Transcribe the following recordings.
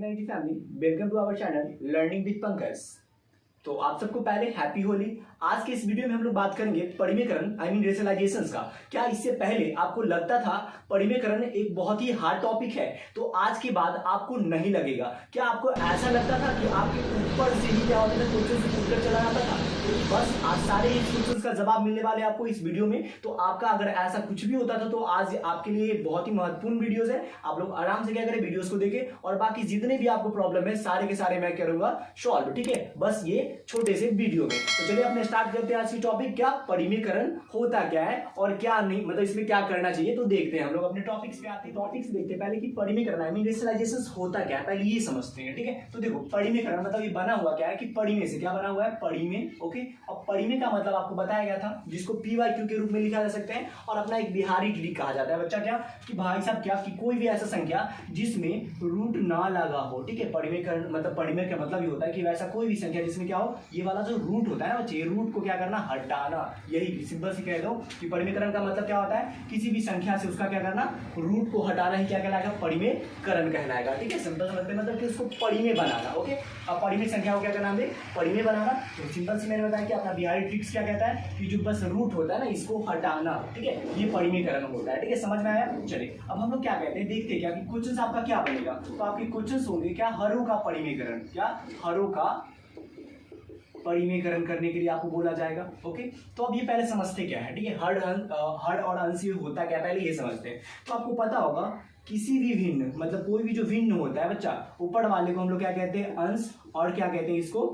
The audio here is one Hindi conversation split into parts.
Ninety family, welcome to our channel learning with Pankaj. तो आप सबको पहले हैप्पी होली। आज के इस वीडियो में हम लोग बात करेंगे परिमेयकरण आई मीन रेशनलाइजेशंस का। क्या इससे पहले आपको लगता था परिमेयकरण एक बहुत ही हार्ड टॉपिक है, तो आज के बाद आपको नहीं लगेगा? क्या आपको ऐसा लगता था कि आपके ऊपर से ही क्या होता था, क्वेश्चन से पूछकर चला जाता था? तो बस आज सारे क्वेश्चन का जवाब मिलने वाले आपको इस वीडियो में। तो आपका अगर ऐसा कुछ भी होता था तो आज आपके लिए बहुत ही महत्वपूर्ण वीडियोस है। आप लोग आराम से क्या करें, वीडियोस को देखें और बाकी जितने भी आपको प्रॉब्लम है सारे के सारे मैं करूंगा सॉल्व, ठीक है, बस ये छोटे से वीडियो में। तो चलिए अपने स्टार्ट करते हैं आज की टॉपिक। क्या परिमेयकरण होता क्या है और क्या नहीं, मतलब इसमें क्या करना चाहिए, तो देखते हैं। हम लोग अपने टॉपिक्स पे आते हैं। टॉपिक्स देखते हैं पहले कि परिमेयकरण आई मीन रेशनलाइजेशन होता क्या है, पहले ये समझते हैं, ठीक है। तो देखो परिमेयकरण मतलब ये बना हुआ क्या है कि परिमेय से, क्या बना हुआ है, परिमेय, ओके। और परिमेय का मतलब आपको बताया गया था, जिसको PYQ के रूप में लिखा जा सकता है और अपना एक बिहारी ट्रिक कहा जाता है। बच्चा क्या कि भाई साहब क्या कि कोई भी ऐसा संख्या जिसमें रूट ना लगा हो, ठीक है। परिमेयकरण मतलब परिमेय का मतलब ये होता है कि वैसा कोई भी संख्या जिसमें क्या हो, ये वाला जो रूट होता है ना बच्चे, रूट को क्या करना, हटाना। यही सिंपल से कह दो कि परिमेयकरण का मतलब क्या होता है, किसी भी संख्या से उसका क्या करना, रूट को हटाना ही क्या कहलाएगा, परिमेयकरण कहलाएगा, ठीक है। सिंपल समझते मतलब कि उसको परिमेय बनाना, ओके। अब परिमेय संख्या को क्या करना है, परिमेय बनाना। तो सिंपल से मैंने बताया कि अपना बिहारी ट्रिक्स क्या कहता है कि जो बस रूट होता है ना, इसको हटाना, ठीक है, ये परिमेयकरण होता है, ठीक है। समझ में आया? चलिए अब हम लोग क्या कहते हैं, देखते हैं क्या कि क्वेश्चन आपका क्या बनेगा। तो आपके क्वेश्चन होंगे क्या, हरों का परिमेयकरण, क्या हरों का परिमेयकरण करने के लिए आपको बोला जाएगा, ओके। तो अब ये पहले समझते क्या है, ठीक है। हर और अंश होता क्या, पहले ये समझते हैं। तो आपको पता होगा किसी भी भिन्न मतलब कोई भी जो भिन्न होता है बच्चा, ऊपर वाले को हम लोग क्या कहते हैं, अंश, और क्या कहते हैं, इसको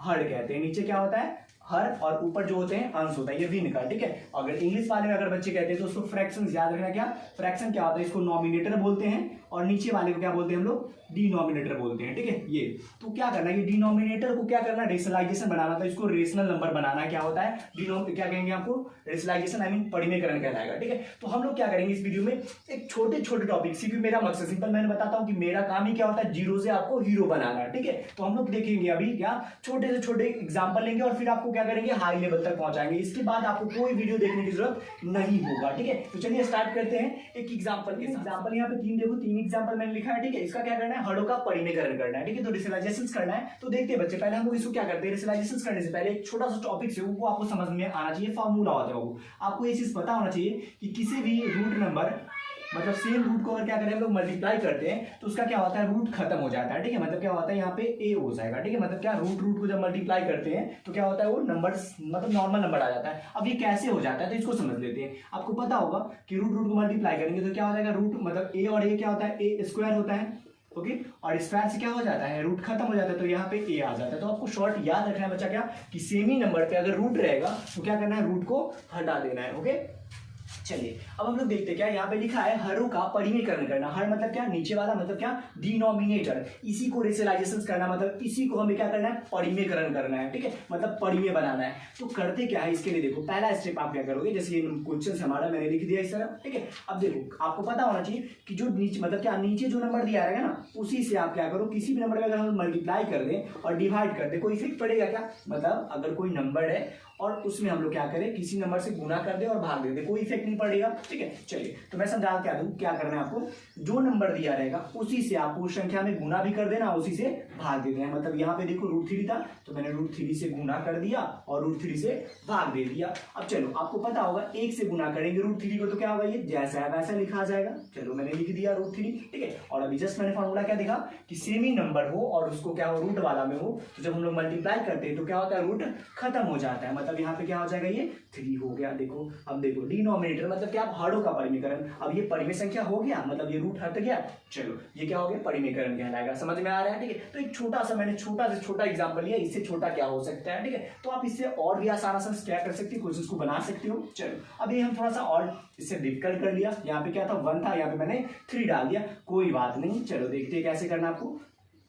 हर कहते हैं। नीचे क्या होता है, हर, और ऊपर जो होते हैं अंश होता है, ये भिन्न का, ठीक है। अगर इंग्लिश वाले में अगर बच्चे कहते हैं तो उसको फ्रैक्शन याद रखना। क्या फ्रैक्शन क्या होता है, इसको नॉमिनेटर बोलते हैं और नीचे वाले को क्या बोलते हैं हम लोग, डिनोमिनेटर बोलते हैं, ठीक है। ये तो क्या करना है, ये डिनोमिनेटर को क्या करना, रेशनलाइजेशन बनाना, तो इसको रेशनल नंबर बनाना क्या होता है, क्या कहेंगे आपको, रेशनलाइजेशन आई मीन परिमेयकरण कहलाएगा, ठीक है। तो हम लोग क्या करेंगे इस वीडियो में, एक छोटे छोटे टॉपिक, क्योंकि मेरा मकसद सिंपल मैंने बताता हूँ कि मेरा काम ही क्या होता है, जीरो से आपको हीरो बनाना, ठीक है। तो हम लोग देखेंगे अभी क्या छोटे से छोटे एग्जाम्पल लेंगे और फिर आपको क्या करेंगे, हाई लेवल तक पहुंचाएंगे। इसके बाद आपको कोई वीडियो देखने की जरूरत नहीं होगा, ठीक है। तो चलिए स्टार्ट करते हैं एक एग्जाम्पल के। एग्जाम्पल यहाँ पे तीन एग्जाम्पल मैंने लिखा है, ठीक है। इसका क्या करना है, हरों का परिमेयकरण करना है, ठीक है। तो रेशनलाइजेशन करना है। तो देखते हैं बच्चे, पहले हम लोग इसको क्या करते हैं, रेशनलाइजेशन करने से पहले एक छोटा सा टॉपिक से वो आपको समझ में आना चाहिए, फॉर्मूला होता है वो। आपको ये चीज पता होना चाहिए कि किसी भी रूट नंबर मतलब सेम रूट को अगर क्या करें हम लोग मल्टीप्लाई करते हैं तो उसका क्या होता है, रूट खत्म हो जाता है, ठीक है। मतलब क्या होता है, यहाँ पे ए हो जाएगा, ठीक है। मतलब क्या, रूट को जब मल्टीप्लाई करते हैं तो क्या होता है, वो नंबर मतलब नॉर्मल नंबर आ जाता है। अब ये कैसे हो जाता है तो इसको समझ लेते हैं। आपको पता होगा कि रूट को मल्टीप्लाई करेंगे तो क्या हो जाएगा, रूट मतलब ए और ए क्या होता है, ए स्क्वायर होता है, ओके। और स्क्वायर से क्या हो जाता है, रूट खत्म हो जाता है, तो यहाँ पे ए आ जाता है। तो आपको शॉर्ट याद रखना है बच्चा क्या कि सेम ही नंबर पे अगर रूट रहेगा तो क्या करना है, रूट को हटा देना है, ओके। चलिए अब हम लोग देखते हैं क्या यहाँ पे लिखा है, हरों का परिमेयकरण करना। हर मतलब क्या, नीचे वाला, मतलब क्या, डिनोमिनेटर। इसी को रेशनलाइजेशन करना, मतलब इसी को हमें क्या करना है, परिमेयकरण करना है, ठीक है। मतलब परिमेय बनाना है। तो करते क्या है इसके लिए, देखो पहला स्टेप आप क्या करोगे, जैसे ये क्वेश्चन हमारा मैंने लिख दिया इस तरह, ठीक है। अब देखो आपको पता होना चाहिए कि जो नीचे मतलब क्या, नीचे जो नंबर दिया रहेगा ना, उसी से आप क्या करो, किसी भी नंबर में अगर हम मल्टीप्लाई कर दें और डिवाइड कर दें, कोई इफेक्ट पड़ेगा क्या, मतलब अगर कोई नंबर है और उसमें हम लोग क्या करें, किसी नंबर से गुना कर दे और भाग दे, कोई इफेक्ट नहीं पड़ेगा, ठीक है। चलिए तो मैं समझा क्या दूं, क्या करना है आपको, जो नंबर दिया रहेगा उसी से आपको उस संख्या में गुना भी कर देना, उसी से भाग दे देना। मतलब यहाँ पे देखो √3 था तो मैंने √3 से गुना कर दिया और √3 से भाग दे दिया। अब चलो आपको पता होगा 1 से गुना करेंगे √3 को तो क्या होगा, ये जैसा है वैसा लिखा जाएगा। चलो मैंने लिख दिया √3, ठीक है। और अभी जस्ट मैंने फॉर्मूला क्या देखा कि सेम ही नंबर हो और उसको क्या हो, रूट वाला में हो, तो जब हम लोग मल्टीप्लाई करते हैं तो क्या होता है, रूट खत्म हो जाता है। मतलब यहाँ पे क्या हो जाएगा, ये 3 हो गया। देखो अब देखो डिनोमिनेटर मतलब क्या, हरों का परिमेयकरण। अब ये परिमेय संख्या हो गया, मतलब ये रूट हट गया। चलो ये क्या हो गया, परिमेयकरण कहलाएगा। समझ में आ रहा है, ठीक है। तो एक छोटा सा मैंने छोटा से छोटा एग्जांपल लिया, इससे छोटा क्या हो सकता है, ठीक है। तो आप इससे और भी आसान क्या कर सकते हो, क्वेश्चंस को बना सकते हो। चलो अब ये हम थोड़ा सा और इससे डिफिकल्ट कर लिया। यहाँ पे क्या था, 1 था, यहाँ पे मैंने 3 डाल दिया, कोई बात नहीं। चलो देखते हैं कैसे करना आपको।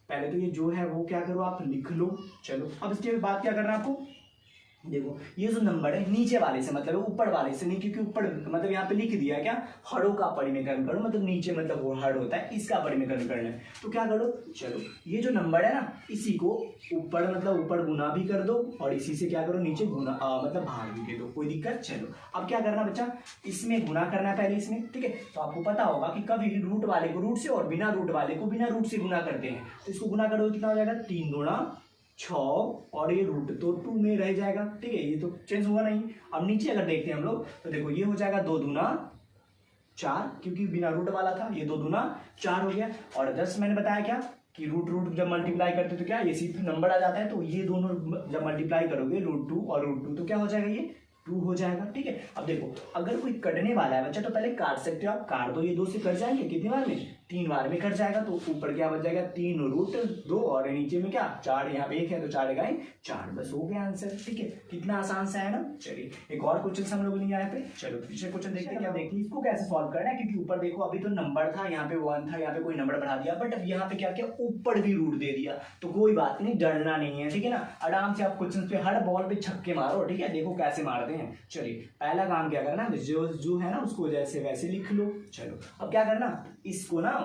पहले तो ये जो है वो क्या करो, आप लिख लो। चलो अब इसके बाद क्या करना आपको, देखो ये जो नंबर है नीचे वाले से मतलब ऊपर वाले से नहीं, क्योंकि ऊपर मतलब यहाँ पे लिख दिया है क्या, हरों का परिमेकरण करो, मतलब नीचे मतलब वो हर होता है इसका परिमेकरण करना है। तो क्या करो, चलो ये जो नंबर है ना इसी को ऊपर मतलब ऊपर गुना भी कर दो और इसी से क्या करो नीचे गुना मतलब भाग भी दे दो, कोई दिक्कत। चलो अब क्या करना बच्चा, इसमें गुना करना है पहले इसमें, ठीक है। तो आपको पता होगा कि कभी रूट वाले को रूट से और बिना रूट वाले को बिना रूट से गुना करते हैं। तो इसको गुना करोगे कितना हो जाएगा, 3 गुणा 6 और ये रूट तो 2 में रह जाएगा, ठीक है, ये तो चेंज हुआ नहीं। अब नीचे अगर देखते हैं हम लोग तो देखो ये हो जाएगा 2 दूना 4, क्योंकि बिना रूट वाला था, ये 2 दूना 4 हो गया। और 10 मैंने बताया क्या कि रूट रूट जब मल्टीप्लाई करते तो क्या ये सीधे नंबर आ जाता है, तो ये दोनों जब मल्टीप्लाई करोगे रूट 2 और रूट 2 तो क्या हो जाएगा, ये 2 हो जाएगा, ठीक है। अब देखो अगर कोई कटने वाला है बच्चा तो पहले काट सकते हो आप, काट दो, ये 2 से कट जाएंगे कितनी बार में, 3 बार में कट जाएगा। तो ऊपर क्या बच जाएगा 3 रूट 2 और नीचे में क्या 4, यहाँ पे 1 है तो 4 गाय 4, बस हो गया आंसर, ठीक है। कितना आसान सा है ना। चलिए एक और क्वेश्चन हम लोग लेंगे यहाँ पे, चलो दूसरे क्वेश्चन देखते हैं। क्या देखिए इसको कैसे सॉल्व करना है, क्योंकि ऊपर देखो अभी तो नंबर था, यहाँ पे 1 था, यहाँ पे कोई नंबर बढ़ा दिया, बट अब यहाँ पे क्या किया ऊपर भी रूट दे दिया, तो कोई बात नहीं, डरना नहीं है, ठीक है ना। आराम से आप क्वेश्चन पे हर बॉल पे छक्के मारो, ठीक है। देखो कैसे मारते हैं। चलिए पहला काम क्या करना, जो है ना उसको जैसे वैसे लिख लो। चलो अब क्या करना, इसको ना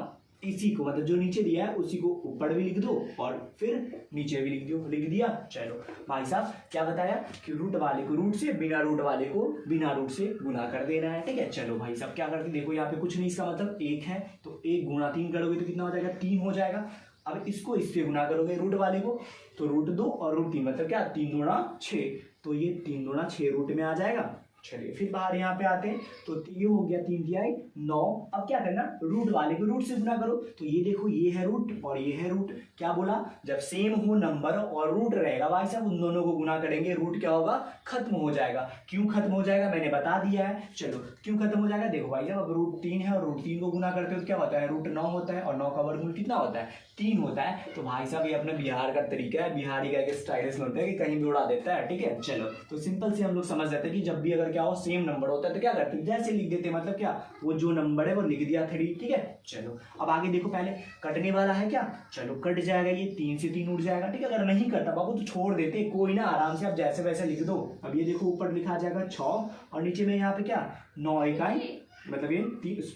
इसी को मतलब जो नीचे दिया है उसी को ऊपर भी लिख दो और फिर नीचे भी लिख दो, लिख दिया। चलो भाई साहब क्या बताया कि रूट वाले को रूट से, बिना रूट वाले को बिना रूट से गुना कर देना है, ठीक है। चलो भाई साहब क्या करते, देखो यहाँ पे कुछ नहीं, इसका मतलब 1 है तो 1 गुणा 3 करोगे तो कितना हो जाएगा, 3 हो जाएगा। अब इसको इससे गुना करोगे रूट वाले को तो रूट 2 और रूट 3 मतलब क्या 3 गुणा 6, तो ये 3 गुणा 6 रूट में आ जाएगा। चलिए फिर बाहर यहाँ पे आते हैं तो ये हो गया 3 तिहाई 9। अब क्या करना, रूट वाले को रूट से गुना करो, तो ये देखो ये है रूट और ये है रूट। क्या बोला, जब सेम हो नंबर और रूट रहेगा भाई साहब उन दोनों को गुना करेंगे, रूट क्या होगा खत्म हो जाएगा। क्यों खत्म हो जाएगा मैंने बता दिया है। चलो क्यों खत्म हो जाएगा, देखो भाई साहब अब रूट 3 है और रूट 3 को गुना करते हो तो क्या होता है, रूट 9 होता है और 9 का वर्गमूल कितना होता है 3 होता है। तो भाई साहब ये अपने बिहार का तरीका है, बिहारी का स्टाइलिश होता है कि कहीं भी उड़ा देता है, ठीक है। चलो तो सिंपल से हम लोग समझ जाते हैं कि जब भी अगर क्या हो सेम नंबर होता है तो क्या करते हैं जैसे लिख देते हैं, मतलब क्या वो जो नंबर है वो लिख दिया 3, ठीक है। चलो अब आगे देखो, पहले कटने वाला है क्या, चलो कट जाएगा, ये 3 से 3 उठ जाएगा, ठीक है। अगर नहीं करता बाबू तो छोड़ देते, कोई ना, आराम से आप जैसे वैसे लिख दो। अब ये देखो ऊपर लिखा जाएगा 6 और नीचे में यहाँ पे क्या 9 इकाई मतलब ये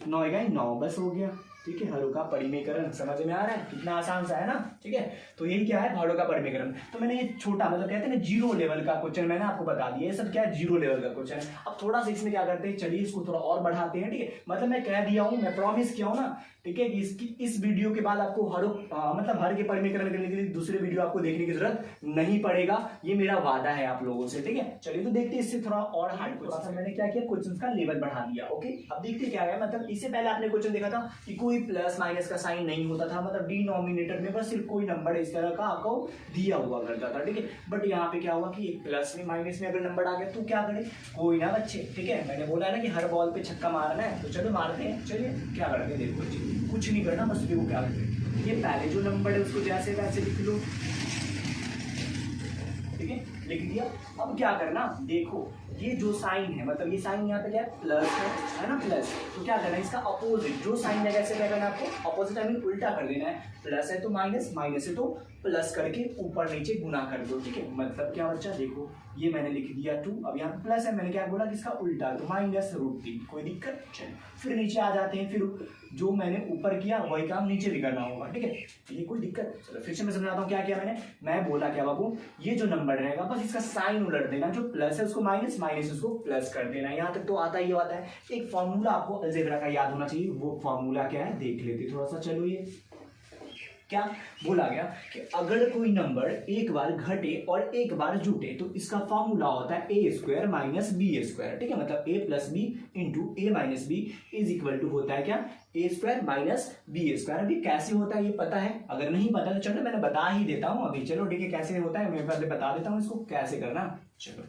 9 इकाई 9, बस हो गया, ठीक है। हरों का परिमेकरण समझ में आ रहा है, कितना आसान सा है ना, ठीक है। तो यही क्या है हरों का परिमेकरण। तो मैंने ये छोटा मतलब कहते हैं ना 0 लेवल का क्वेश्चन मैंने आपको बता दिया, ये सब क्या है 0 लेवल का क्वेश्चन है। अब थोड़ा सा इसमें क्या करते हैं, चलिए इसको थोड़ा और बढ़ाते हैं, ठीक है। मतलब मैं कह दिया हूँ, मैं प्रॉमिस किया हूँ ना, ठीक है, कि इस वीडियो के बाद आपको मतलब हर के परिमेकरण करने के लिए दूसरे वीडियो आपको देखने की जरूरत नहीं पड़ेगा, ये मेरा वादा है आप लोगों से, ठीक है। चलिए तो देखते हैं इससे थोड़ा और हार्ड क्वेश्चन। मैंने क्या किया, क्वेश्चन का लेवल बढ़ा दिया, ओके। अब देखते क्या है, मतलब इससे पहले आपने क्वेश्चन देखा था कि कोई प्लस माइनस का साइन नहीं होता था, मतलब डिनोमिनेटर में बस सिर्फ कोई नंबर इस तरह का आपको दिया हुआ करता था, ठीक है। बट यहाँ पे क्या हुआ कि एक प्लस में माइनस में अगर नंबर आ गया तो क्या करें, कोई ना बच्चे, ठीक है। मैंने बोला है ना कि हर बॉल पे छक्का मारना है, तो चलो मारते हैं। चलिए क्या करते हैं, देखो कुछ नहीं करना, बस देखो क्या करते हैं, ये पहले जो नंबर है उसको जैसे वैसे लिख लो, ठीक है, लिख दिया। अब क्या करना, देखो ये जो साइन है मतलब ये साइन यहाँ पे क्या है प्लस है ना, प्लस, तो क्या करना है इसका अपोजिट जो साइन है कैसे क्या करना है आपको, अपोजिट आई मीन उल्टा कर देना है। प्लस है तो माइनस, माइनस है तो प्लस करके ऊपर नीचे गुना कर दो, ठीक है। मतलब क्या बच्चा, देखो ये मैंने लिख दिया 2, अब यहाँ पे प्लस है, मैंने क्या बोला कि इसका उल्टा तो माइनस √3, कोई दिक्कत। चलिए फिर नीचे आ जाते हैं, फिर जो मैंने ऊपर किया वही काम नीचे भी करना होगा, ठीक है, ये कोई दिक्कत। चलो फिर से मैं समझाता हूँ क्या किया मैं बोला क्या बाबू, ये जो नंबर रहेगा बस इसका साइन उलट देना, जो प्लस है उसको माइनस, माइनस उसको प्लस कर देना। यहाँ तक तो आता ही आता है। एक फॉर्मूला आपको अलजेब्रा का याद होना चाहिए, वो फॉर्मूला क्या है देख लेते थोड़ा सा। चलो ये क्या बोला गया कि अगर कोई नंबर एक बार घटे और एक बार जुटे तो इसका फॉर्मूला होता है a² माइनस b², ठीक है। मतलब a plus B into a minus B is equal to होता है क्या a² माइनस b²। अभी कैसे होता है ये पता है, अगर नहीं पता तो चलो मैंने बता ही देता हूँ अभी। चलो ठीक है, कैसे होता है मैं पहले बता देता हूँ इसको कैसे करना। चलो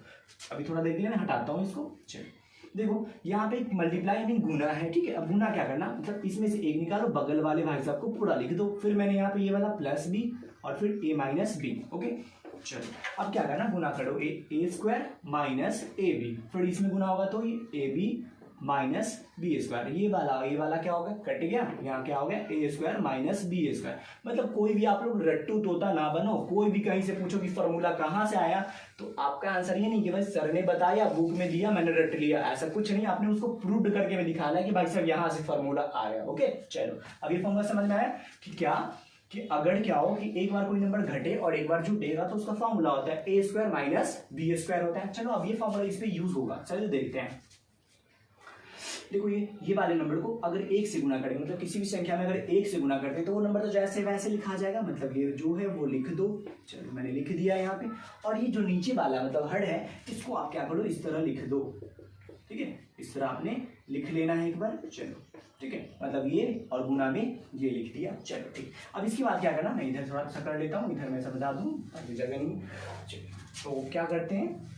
अभी थोड़ा देख लेना, हटाता हूँ इसको। चलो देखो यहाँ पे मल्टीप्लाई मीन गुना है, ठीक है। अब गुना क्या करना, मतलब इसमें से एक निकालो, बगल वाले भाई साहब को पूरा लिख दो। फिर मैंने यहाँ पे ये वाला प्लस बी और फिर a माइनस बी, ओके। चलो अब क्या करना, गुना करो a² माइनस ab, फिर इसमें गुना होगा तो ये ab माइनस बी स्क्वायर। ये वाला क्या होगा, कट गया, यहाँ क्या हो गया ए स्क्वायर माइनस बी स्क्वायर। मतलब कोई भी आप लोग रट्टू तोता ना बनो, कोई भी कहीं से पूछो कि फॉर्मूला कहाँ से आया, तो आपका आंसर ये नहीं कि भाई सर ने बताया, बुक में दिया, मैंने रट लिया, ऐसा कुछ नहीं। आपने उसको प्रूव करके भी दिखाना है कि भाई साहब यहाँ से फॉर्मूला आया। ओके चलो, अब ये फॉर्मूला समझ में आया कि क्या, कि अगर क्या हो कि एक बार कोई नंबर घटे और एक बार जुटेगा तो उसका फॉर्मूला होता है ए स्क्वायर माइनस बी स्क्वायर होता है। चलो अब ये फॉर्मूला इस पे यूज होगा, चलो देखते हैं। देखो ये वाले नंबर को अगर एक से गुना करेंगे, मतलब किसी भी संख्या में अगर एक से गुना करते हैं तो वो नंबर तो जैसे वैसे लिखा जाएगा, मतलब ये जो है वो लिख दो। चलो मैंने लिख दिया यहाँ पे। और ये जो नीचे वाला मतलब हर है, इसको आप क्या करो, इस तरह लिख दो, ठीक है, इस तरह आपने लिख लेना है एक बार। चलो ठीक है, मतलब ये और गुना में ये लिख दिया। चलो ठीक, अब इसके बाद क्या करना, मैं इधर थोड़ा सा कर लेता हूँ, इधर मैं समझा दूँ, अभी जगह नहीं। चलो तो क्या करते हैं,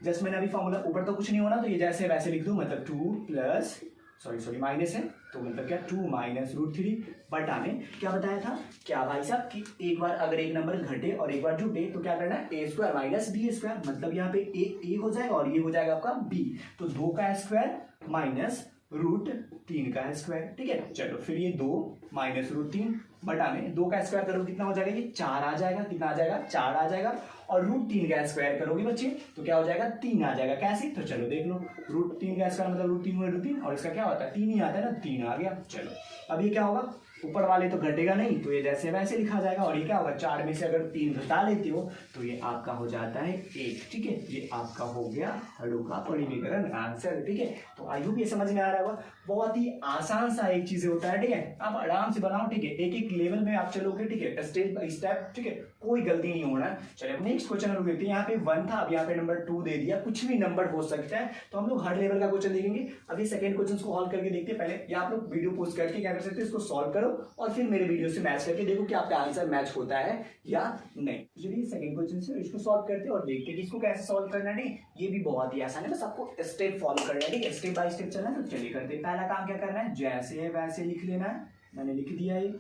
जस्ट मैंने अभी फॉर्मूला ऊपर तो कुछ नहीं होना, तो ये जैसे वैसे लिख दूं, मतलब 2 प्लस सॉरी माइनस है तो मतलब क्या 2 माइनस √3 बटा में क्या बताया था, क्या भाई साहब कि एक बार अगर एक नंबर घटे और एक बार जुटे तो क्या करना है, ए स्क्वायर माइनस बी स्क्वायर। मतलब यहाँ पे ए हो जाएगा और ये हो जाएगा आपका बी, तो 2 का स्क्वायर माइनस √3 का स्क्वायर। ठीक है, चलो फिर ये 2 माइनस √3 बटा में 2 का स्क्वायर करोगे कितना हो जाएगा, ये 4 आ जाएगा। कितना आ जाएगा, 4 आ जाएगा। और √3 का स्क्वायर करोगे बच्चे तो क्या हो जाएगा, 3 आ जाएगा। कैसे, तो चलो देख लो, √3 का स्क्वायर मतलब √3 हुआ √3 और इसका क्या होता है 3 ही आता है ना, 3 आ गया। चलो अब ये क्या होगा, ऊपर वाले तो घटेगा नहीं तो ये जैसे वैसे लिखा जाएगा। और ये क्या होगा, 4 में से अगर 3 घटा लेते हो तो ये आपका हो जाता है 1। ठीक है, ये आपका हो गया हड़ों का परिमीकरण आंसर। ठीक है, तो आई होप ये समझ में आ रहा होगा। बहुत ही आसान सा एक चीज होता है, ठीक है, आप आराम से बनाओ। ठीक है, एक एक लेवल में आप चलोगे, ठीक है, स्टेप बाय स्टेप। ठीक है, कोई गलती नहीं होना है। चलिए नेक्स्ट क्वेश्चन हम देखते हैं। यहाँ पे 1 था, अब यहाँ पे नंबर 2 दे दिया, कुछ भी नंबर हो सकता है, तो हम लोग हर लेवल का क्वेश्चन देखेंगे। अभी सेकंड क्वेश्चन को हॉल करके देखते हैं पहले, या आप लोग वीडियो पोस्ट करके क्या कर सकते हैं, इसको सॉल्व करो और फिर मेरे वीडियो से मैच करके देखो कि आपका आंसर मैच होता है या नहीं। चलिए सेकंड क्वेश्चन से इसको सॉल्व करते हैं और देखते हैं कि इसको कैसे सॉल्व करना है। ये भी बहुत ही आसान है, बस आपको स्टेप फॉलो करना है। ठीक है, स्टेप बाय स्टेप चलना है। तो चलिए करते हैं। पहला काम क्या करना है, जैसे वैसे लिख लेना है, मैंने लिख दिया ये।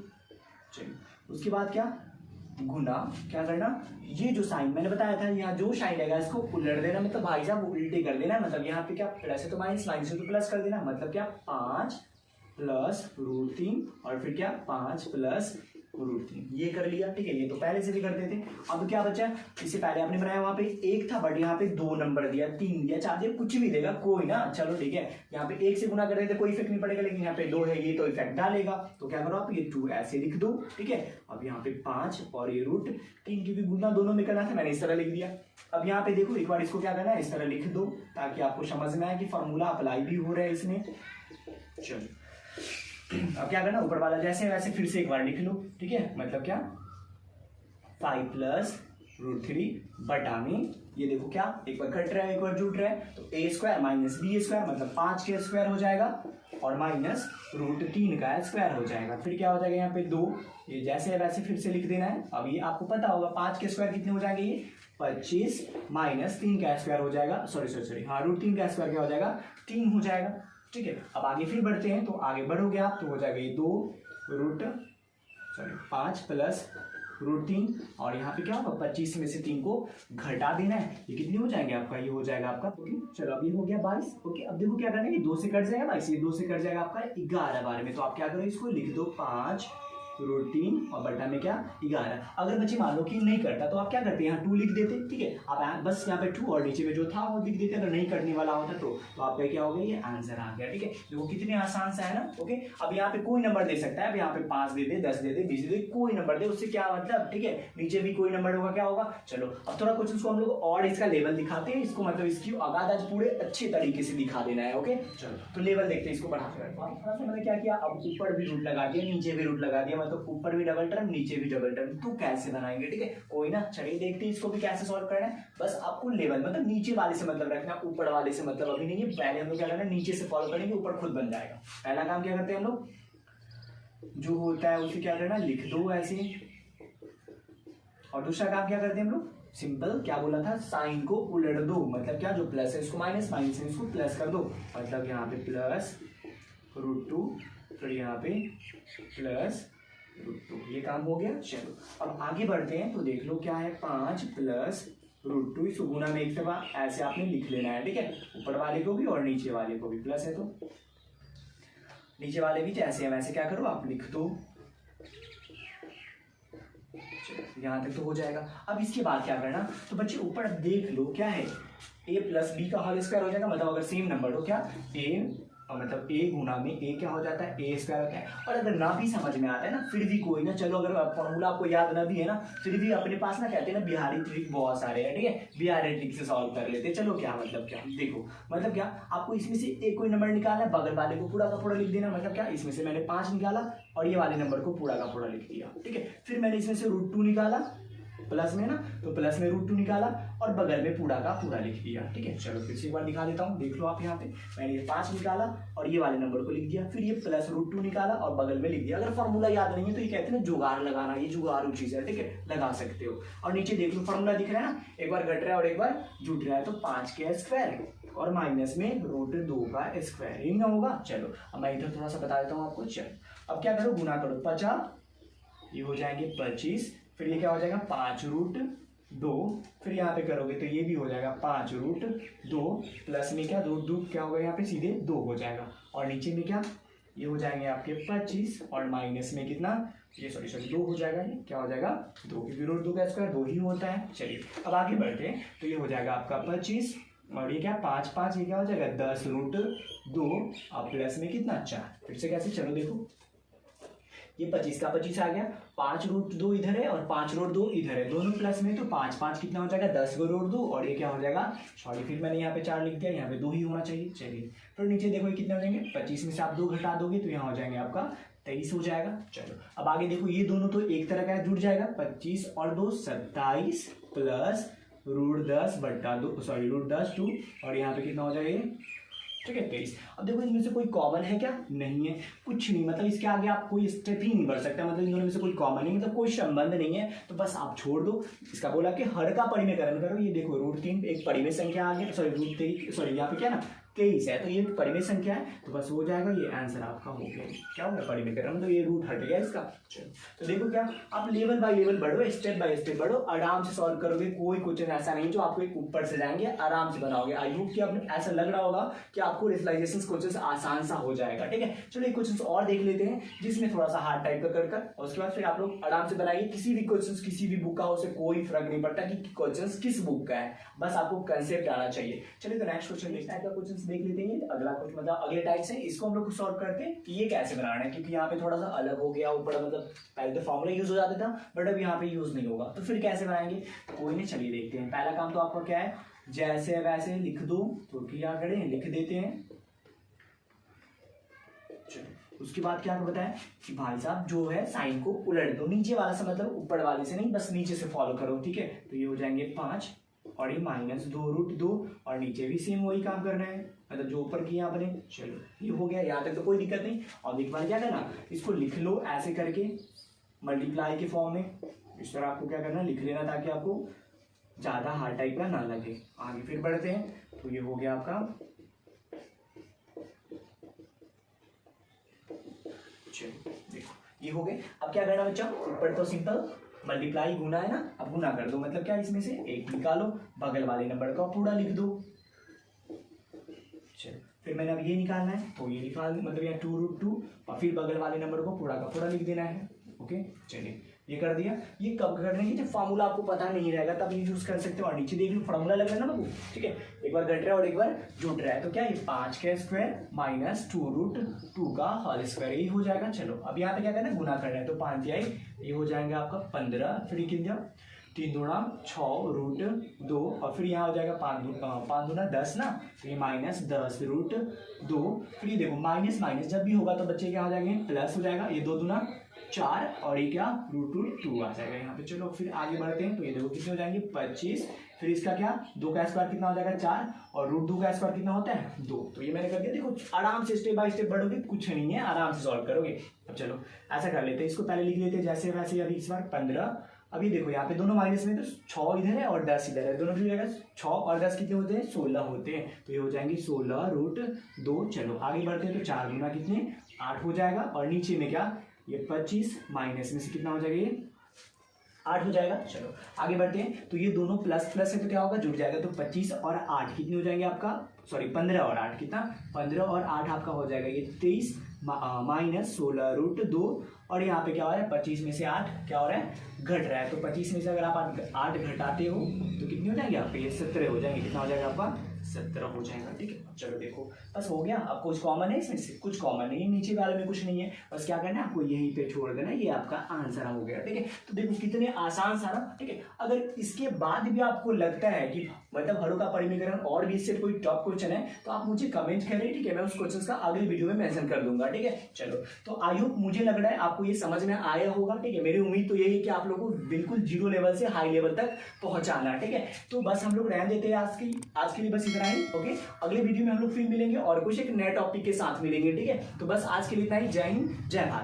चलिए उसके बाद क्या, गुना क्या करना, ये जो साइन मैंने बताया था, यहाँ जो साइन रहेगा इसको उलट देना, मतलब भाई साहब उल्टे कर देना। मतलब यहाँ पे क्या प्लस है तो माइनस, माइनस है तो प्लस कर देना। मतलब क्या 5 प्लस √3 और फिर क्या 5 प्लस √3, ये कर लिया। ठीक है, ये तो पहले से भी करते थे। अब क्या बचा, इससे पहले आपने बनाया वहां पे 1 था, बट यहाँ पे 2 नंबर दिया, 3 दिया, 4 दिया, कुछ भी देगा कोई ना। चलो ठीक है, यहाँ पे 1 से गुना कर देते कोई इफेक्ट नहीं पड़ेगा, लेकिन यहाँ पे 2 है, ये तो इफेक्ट डालेगा। तो क्या करो आप, ये 2 ऐसे लिख दो। ठीक है, अब यहाँ पे 5 और ये √3 की भी गुना दोनों में करना था, मैंने इस तरह लिख दिया। अब यहाँ पे देखो एक बार इसको क्या करना है, इस तरह लिख दो ताकि आपको समझ में आए कि फॉर्मूला अप्लाई भी हो रहा है इसमें। चलो अब क्या करना, ऊपर वाला जैसे वैसे फिर से एक बार लिख लो। ठीक है, मतलब क्या 5 प्लस √3 बटा में, ये देखो क्या एक बार घट रहा है एक बार जुट रहा है, तो a square minus B square मतलब 5 के स्क्वायर हो जाएगा और माइनस √3 का स्क्वायर हो जाएगा। फिर क्या हो जाएगा यहाँ पे 2, ये जैसे वैसे फिर से लिख देना है। अब ये आपको पता होगा 5 के स्क्वायर कितने हो जाएंगे, ये 25 माइनस 3 का स्क्वायर हो जाएगा, सॉरी हाँ √3 का स्क्वायर क्या हो जाएगा 3 हो जाएगा। ठीक है, अब आगे फिर बढ़ते हैं, तो आगे बढ़ोगे आप तो हो जाएगा ये 5 प्लस √3 और यहाँ पे क्या होगा 25 में से 3 को घटा देना है। ये कितने हो जाएंगे आपका, ये हो जाएगा आपका ओके। चलो अब ये हो गया 22। ओके, अब देखो क्या करना है, ये 2 से कट जाएगा 22, ये 2 से कट जाएगा आपका 11 बारे में। तो आप क्या करो, इसको लिख दो 5 √3 और बटा में क्या 11। अगर बच्चे मान लो कि नहीं करता तो आप क्या करते हैं, यहाँ 2 लिख देते। ठीक है, आप बस यहाँ पे 2 और नीचे में जो था वो लिख देते। अगर नहीं करने वाला होता तो आपका क्या हो गया, ये आंसर आ गया। ठीक है, देखो कितने आसान सा है ना। ओके, अब यहाँ पे कोई नंबर दे सकता है, अब यहाँ पे 5 दे दे, 10 दे दे, 20 दे दे, कोई नंबर दे, उससे क्या मतलब। ठीक है, नीचे भी कोई नंबर होगा, क्या होगा। चलो अब थोड़ा कुछ इसको हम लोग और इसका लेवल दिखाते हैं, इसको मतलब इसकी आगाज पूरे अच्छे तरीके से दिखा देना है। ओके चलो तो लेवल देखते हैं, इसको बढ़ाकर थोड़ा सा मैंने क्या किया, अब ऊपर भी रूट लगा दिया, नीचे भी रूट लगा दिया, मतलब ऊपर भी डबल टर्म नीचे भी डबल टर्म। तो कैसे बनाएंगे, ठीक है कोई ना, चलिए देखते हैं इसको भी कैसे सॉल्व करना है। बस आपको लेवल मतलब नीचे वाले से मतलब रखना, ऊपर वाले से मतलब अभी नहीं है। पहले हम लोग क्या करना है, नीचे से फॉलो करेंगे, ऊपर खुद बन जाएगा। पहला काम क्या करते हैं हम लोग, जो होता है उसे क्या करना, लिख दो ऐसे। और दूसरा काम क्या करते हैं हम लोग, सिंपल क्या बोला था, साइन को उलट दो। मतलब क्या, जो प्लस है इसको माइनस, माइनस है इसको प्लस कर दो। मतलब यहाँ पे प्लस √2 फिर यहाँ पे प्लस √2, ये काम हो गया। चलो अब आगे बढ़ते हैं, तो देख लो क्या है 5 प्लस √2 इसको गुना में एक दफा ऐसे आपने लिख लेना है, ठीक है, ऊपर वाले को भी और नीचे वाले को भी। प्लस है तो नीचे वाले भी जैसे हम ऐसे क्या करो आप लिख दो, यहाँ तक तो हो जाएगा। अब इसके बाद क्या करना, तो बच्चे ऊपर देख लो क्या है, a प्लस बी का होल स्क्वायर हो जाएगा, मतलब अगर सेम नंबर हो क्या a मतलब a गुना में a क्या हो जाता है a स्क्वायर होता है। और अगर ना भी समझ में आता है ना फिर भी कोई ना, चलो अगर फॉर्मूला आपको याद ना भी है ना फिर भी अपने पास ना कहते हैं ना बिहारी ट्रिक बहुत सारे हैं, ठीक है, बिहारी ट्रिक से सॉल्व कर लेते हैं। चलो क्या मतलब क्या देखो, मतलब क्या आपको इसमें से एक कोई नंबर निकालना है, बगल वाले को पूरा का पूरा लिख देना, मतलब क्या इसमें से मैंने 5 निकाला और ये वाले नंबर को पूरा का पूरा लिख दिया, ठीक है। फिर मैंने इसमें से √2 निकाला प्लस में ना, तो प्लस में √2 निकाला और बगल में पूरा का पूरा लिख दिया, ठीक है। चलो फिर से एक बार दिखा देता हूँ, देख लो आप यहाँ पे मैंने ये 5 निकाला और ये वाले नंबर को लिख दिया, फिर ये प्लस √2 निकाला और बगल में लिख दिया। अगर फॉर्मूला याद नहीं है तो ये कहते हैं ना जुगाड़ लगाना, ये जुगाड़ू चीज है, ठीक है, लगा सकते हो। और नीचे देख लो फॉर्मूला दिख रहा है ना, एक बार घट रहा है और एक बार जुट रहा है, तो 5 का स्क्वायर और माइनस में √2 का स्क्वायर, यही ना होगा। चलो अब मैं इधर थोड़ा सा बता देता हूँ आपको। चलो अब क्या करो, गुना करो, 50 ये हो जाएंगे 25, फिर ये क्या हो जाएगा 5√2, फिर यहाँ पे करोगे तो ये भी हो जाएगा 5√2 प्लस में क्या √2 क्या होगा यहाँ पे सीधे 2 हो जाएगा, और नीचे में क्या ये हो जाएंगे आपके 25 और माइनस में कितना ये सॉरी 2 हो जाएगा, ये क्या हो जाएगा 2, क्योंकि √2 का स्क्वायर 2 ही होता है। चलिए अब आगे बढ़ते हैं, तो ये हो जाएगा आपका 25 और ये क्या 5 5 ये क्या हो जाएगा 10√2 और प्लस में कितना 4, फिर से कैसे चलो देखो, ये 25 का 25 आ गया, 5√2 इधर है और 5√2 इधर है, दोनों प्लस में, तो 5 5 कितना हो जाएगा 10√2 और ये क्या हो जाएगा सॉरी फिर मैंने यहाँ पे 4 लिख दिया, यहाँ पे 2 ही होना चाहिए। चलिए फिर नीचे देखो ये कितने हो जाएंगे, 25 में से आप 2 घटा दोगे तो यहाँ हो जाएंगे आपका 23 हो जाएगा। चलो अब आगे देखो, ये दोनों तो एक तरह का जुड़ जाएगा, 25 और 2 27 प्लस √10 बट्टा 2 सॉरी √10 2 और यहाँ पे कितना हो जाएगा, ठीक है 23। अब देखो इनमें से कोई कॉमन है क्या, नहीं है, कुछ नहीं, मतलब इसके आगे आप कोई स्टेप ही नहीं बढ़ सकता, मतलब इन दोनों में से कोई कॉमन नहीं, मतलब कोई संबंध नहीं है, तो बस आप छोड़ दो। इसका बोला कि हर का परिमेयकरण करो, ये देखो √3 एक परिमेय संख्या आ गया, सॉरी यहाँ पे क्या ना 23 है, तो ये परिमेय संख्या है, तो बस हो जाएगा, ये आंसर आपका हो गया। क्या होगा परिमेयकरण, तो ये रूट हट गया इसका। चलो तो देखो क्या आप लेवल बाय लेवल बढ़ो, स्टेप बाय स्टेप बढ़ो, आराम से सॉल्व करोगे, कोई क्वेश्चन ऐसा नहीं जो आपको एक ऊपर से जाएंगे, आराम से बनाओगे। आई होप कि आपने ऐसा लग रहा होगा कि आपको रेशनलाइजेशन क्वेश्चन आसान सा हो जाएगा, ठीक है। चलो एक क्वेश्चन और देख लेते हैं जिसमें थोड़ा सा हार्ड टाइप का कर और उसके बाद फिर आप लोग आराम से बनाइए। किसी भी क्वेश्चन किसी भी बुक का हो, उसे कोई फर्क नहीं पड़ता कि क्वेश्चन किस बुक का है, बस आपको कंसेप्ट आना चाहिए। चलिए तो नेक्स्ट क्वेश्चन नेक्स्ट टाइप का क्वेश्चन देख लेते हैं, अगला कुछ मतलब अगले टाइप से इसको हम लोग सॉल्व करते हैं कि ये कैसे बनाना है, क्योंकि यहाँ पे थोड़ा सा अलग हो गया, ऊपर मतलब पहले तो फॉर्मूला यूज हो जाता था बट अब यहाँ पे यूज नहीं होगा, तो फिर कैसे बनाएंगे, कोई नहीं, चलिए देखते हैं। पहला काम तो आपका क्या है, जैसे वैसे लिख दो, तो क्या करें लिख देते हैं। चलो उसके बाद क्या आपको बताया कि भाई साहब जो है साइन को उलट दो, नीचे वाला से मतलब ऊपर वाले से नहीं, बस नीचे से फॉलो करो, ठीक है। तो ये हो जाएंगे 5 और ये -2√2 और नीचे भी सेम वही काम करना है, मतलब जो ऊपर किया आपने। चलो ये हो गया, यहाँ तक तो कोई दिक्कत नहीं। और एक बार क्या करना, इसको लिख लो ऐसे करके मल्टीप्लाई के फॉर्म में, इस तरह आपको क्या करना लिख लेना ताकि आपको ज्यादा हार्ड टाइप का ना लगे। आगे फिर बढ़ते हैं, तो ये हो गया आपका, चलो देखो ये हो गए। अब क्या करना बच्चा, ऊपर तो सिंपल मल्टीप्लाई गुना है ना, अब गुना कर दो, मतलब क्या इसमें से एक निकालो, बगल वाले नंबर का पूरा लिख दो। चलो फिर मैंने अब ये निकालना है, तो ये निकाल मतलब यहाँ 2√2 और फिर बगल वाले नंबर को पूरा का पूरा लिख देना है। ओके चलिए ये कर दिया। ये कब करने की, जब फॉर्मूला आपको पता नहीं रहेगा तब ये यूज कर सकते हो। और नीचे देख लो फॉर्मूला लग रहा है ना बाबू, ठीक है, एक बार घट रहा है और एक बार जुट रहा है, तो क्या ये 5 का स्क्वायर माइनस 2√2 का होल स्क्वायर, ये हो जाएगा। चलो अब यहाँ पे क्या करना है, गुना करना है, तो 5 ये हो जाएगा आपका 15, फिर ये कितना 3 दूना 6√2 और फिर यहाँ हो जाएगा 5 दूना 10 ना, तो ये -10√2। फिर ये देखो माइनस माइनस जब भी होगा तो बच्चे क्या हो जाएंगे, प्लस हो जाएगा, ये 2 दूना 4 और ये क्या √2 आ जाएगा यहाँ पे। चलो फिर आगे बढ़ते हैं, तो ये देखो कितने हो जाएंगे 25, फिर इसका क्या 2 का स्क्वायर कितना हो जाएगा 4 और √2 का स्क्वायर कितना होता है 2। तो ये मैंने कर दिया। देखो आराम से स्टेप बाय स्टेप बढ़ोगे, कुछ नहीं है, आराम से सॉल्व करोगे। अब चलो ऐसा कर लेते हैं, इसको पहले लिख लेते हैं जैसे वैसे। अभी इस बार 15, अभी देखो यहाँ पे दोनों माइनस में, तो 6 इधर है और 10 इधर है, दोनों की जगह 6 और 10 कितने होते हैं 16 होते हैं, तो ये हो जाएंगे 16√2। चलो आगे बढ़ते हैं, तो 4 गुना कितने 8 हो जाएगा और नीचे में क्या ये 25 माइनस में से कितना हो जाएगा ये 8 हो जाएगा। चलो आगे बढ़ते हैं। तो ये दोनों प्लस प्लस है तो क्या होगा, जुड़ जाएगा। तो 25 और 8 कितने हो जाएंगे आपका, सॉरी 15 और 8 कितना, 15 और 8 आपका हो जाएगा ये 23 माइनस 16√2। और यहाँ पे क्या हो रहा है, 25 में से 8 क्या हो रहा है, घट रहा है। तो 25 में से अगर आप 8 घटाते हो तो कितने हो जाएंगे आपके, ये 17 हो जाएंगे। कितना हो जाएगा आपका, 17 हो जाएगा। ठीक है, चलो देखो बस हो गया। अब कुछ कॉमन है इसमें से, कुछ कॉमन नहीं है, नीचे वाले में कुछ नहीं है, बस क्या करना है आपको यहीं पे छोड़ देना, ये आपका आंसर हो गया। ठीक है, तो देखो कितने आसान सारा। ठीक है, अगर इसके बाद भी आपको लगता है कि मतलब हड़ों का परिमीकरण और भी इससे कोई टॉप क्वेश्चन है तो आप मुझे कमेंट करें। ठीक है, मैं उस क्वेश्चन का अगले वीडियो में मेंशन कर दूंगा। ठीक है, चलो तो आई होप, मुझे लग रहा है आपको ये समझ में आया होगा। ठीक है, मेरी उम्मीद तो यही है कि आप लोगों को बिल्कुल जीरो लेवल से हाई लेवल तक पहुंचाना है। ठीक है, तो बस हम लोग रहने देते हैं आज के लिए बस इतना ही। ओके, अगले वीडियो में हम लोग फिर मिलेंगे और कुछ एक नए टॉपिक के साथ मिलेंगे। ठीक है, तो बस आज के लिए इतना ही। जय हिंद, जय भारत।